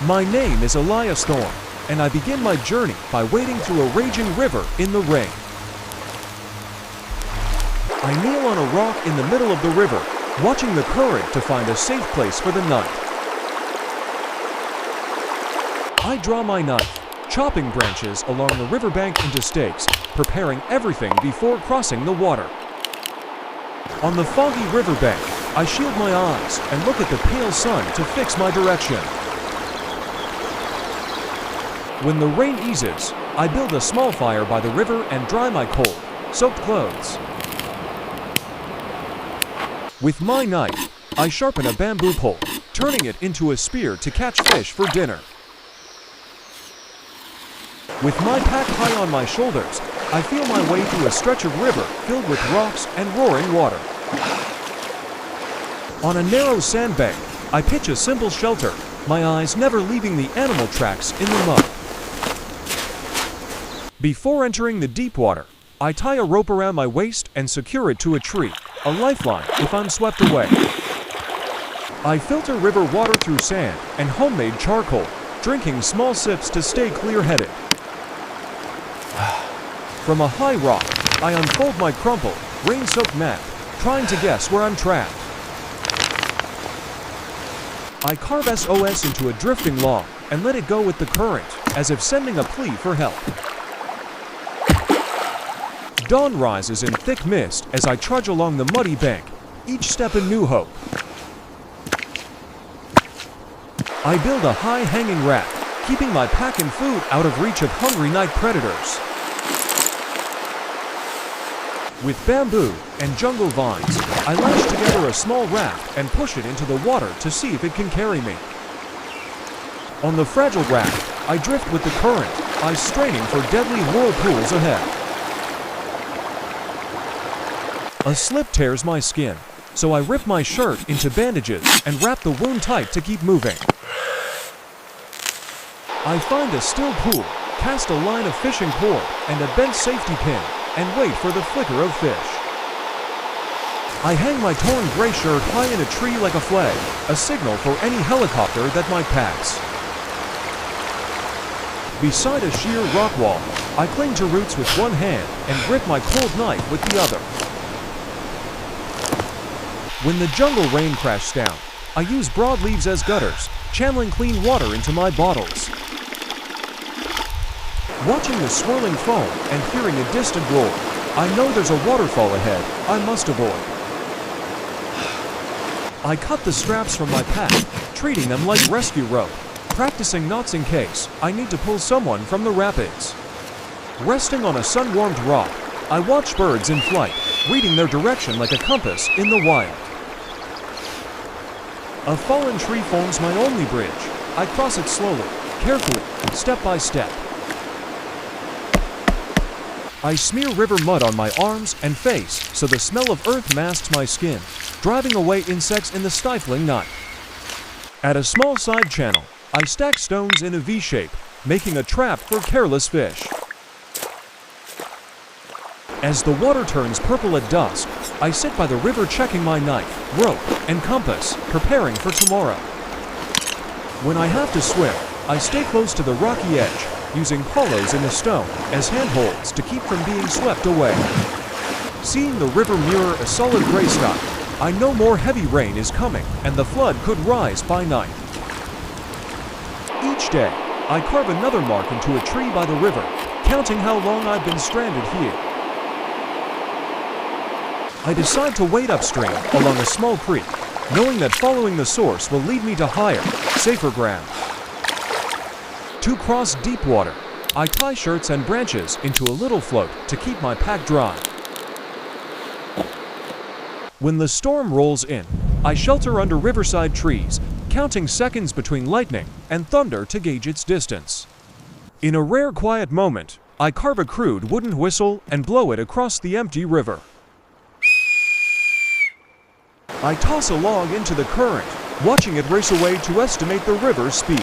My name is Elias Thorne, and I begin my journey by wading through a raging river in the rain. I kneel on a rock in the middle of the river, watching the current to find a safe place for the night. I draw my knife, chopping branches along the riverbank into stakes, preparing everything before crossing the water. On the foggy riverbank, I shield my eyes and look at the pale sun to fix my direction. When the rain eases, I build a small fire by the river and dry my cold, soaked clothes. With my knife, I sharpen a bamboo pole, turning it into a spear to catch fish for dinner. With my pack high on my shoulders, I feel my way through a stretch of river filled with rocks and roaring water. On a narrow sandbank, I pitch a simple shelter, my eyes never leaving the animal tracks in the mud. Before entering the deep water, I tie a rope around my waist and secure it to a tree, a lifeline if I'm swept away. I filter river water through sand and homemade charcoal, drinking small sips to stay clear-headed. From a high rock, I unfold my crumpled, rain-soaked mat, trying to guess where I'm trapped. I carve SOS into a drifting log and let it go with the current, as if sending a plea for help. Dawn rises in thick mist as I trudge along the muddy bank, each step a new hope. I build a high-hanging raft, keeping my pack and food out of reach of hungry night predators. With bamboo and jungle vines, I lash together a small raft and push it into the water to see if it can carry me. On the fragile raft, I drift with the current, eyes straining for deadly whirlpools ahead. A slip tears my skin, so I rip my shirt into bandages and wrap the wound tight to keep moving. I find a still pool, cast a line of fishing cord and a bent safety pin, and wait for the flicker of fish. I hang my torn gray shirt high in a tree like a flag, a signal for any helicopter that might pass. Beside a sheer rock wall, I cling to roots with one hand and grip my cold knife with the other. When the jungle rain crashes down, I use broadleaves as gutters, channeling clean water into my bottles. Watching the swirling foam and hearing a distant roar, I know there's a waterfall ahead I must avoid. I cut the straps from my pack, treating them like rescue rope, practicing knots in case I need to pull someone from the rapids. Resting on a sun-warmed rock, I watch birds in flight, reading their direction like a compass in the wild. A fallen tree forms my only bridge. I cross it slowly, carefully, step by step. I smear river mud on my arms and face so the smell of earth masks my skin, driving away insects in the stifling night. At a small side channel, I stack stones in a V shape, making a trap for careless fish. As the water turns purple at dusk, I sit by the river checking my knife, rope, and compass, preparing for tomorrow. When I have to swim, I stay close to the rocky edge, using hollows in the stone as handholds to keep from being swept away. Seeing the river mirror a solid gray sky, I know more heavy rain is coming and the flood could rise by night. Each day, I carve another mark into a tree by the river, counting how long I've been stranded here. I decide to wade upstream along a small creek, knowing that following the source will lead me to higher, safer ground. To cross deep water, I tie shirts and branches into a little float to keep my pack dry. When the storm rolls in, I shelter under riverside trees, counting seconds between lightning and thunder to gauge its distance. In a rare quiet moment, I carve a crude wooden whistle and blow it across the empty river. I toss a log into the current, watching it race away to estimate the river's speed.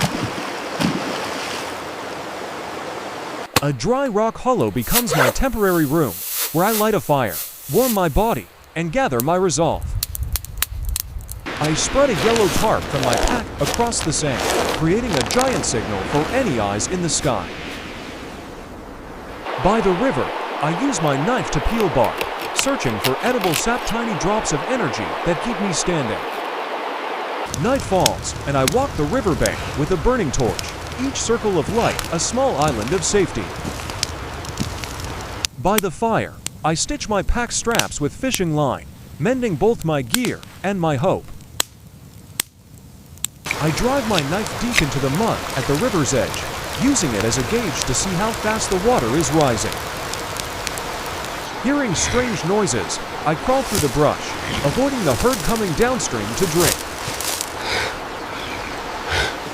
A dry rock hollow becomes my temporary room, where I light a fire, warm my body, and gather my resolve. I spread a yellow tarp from my pack across the sand, creating a giant signal for any eyes in the sky. By the river, I use my knife to peel bark, searching for edible sap, tiny drops of energy that keep me standing. Night falls, and I walk the riverbank with a burning torch, each circle of light a small island of safety. By the fire, I stitch my pack straps with fishing line, mending both my gear and my hope. I drive my knife deep into the mud at the river's edge, using it as a gauge to see how fast the water is rising. Hearing strange noises, I crawl through the brush, avoiding the herd coming downstream to drink.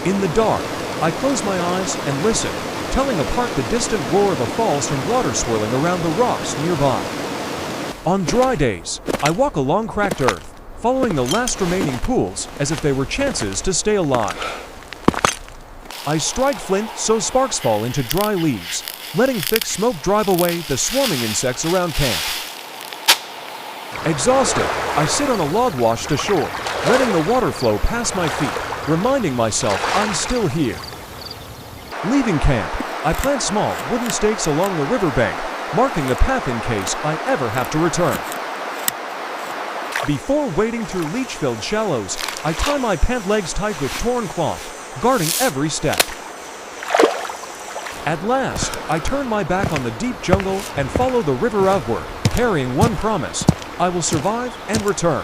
In the dark, I close my eyes and listen, telling apart the distant roar of the falls from water swirling around the rocks nearby. On dry days, I walk along cracked earth, following the last remaining pools as if they were chances to stay alive. I strike flint so sparks fall into dry leaves, letting thick smoke drive away the swarming insects around camp. Exhausted, I sit on a log washed ashore, letting the water flow past my feet, reminding myself I'm still here. Leaving camp, I plant small wooden stakes along the riverbank, marking the path in case I ever have to return. Before wading through leech-filled shallows, I tie my pant legs tight with torn cloth, guarding every step. At last, I turn my back on the deep jungle and follow the river outward, carrying one promise: I will survive and return.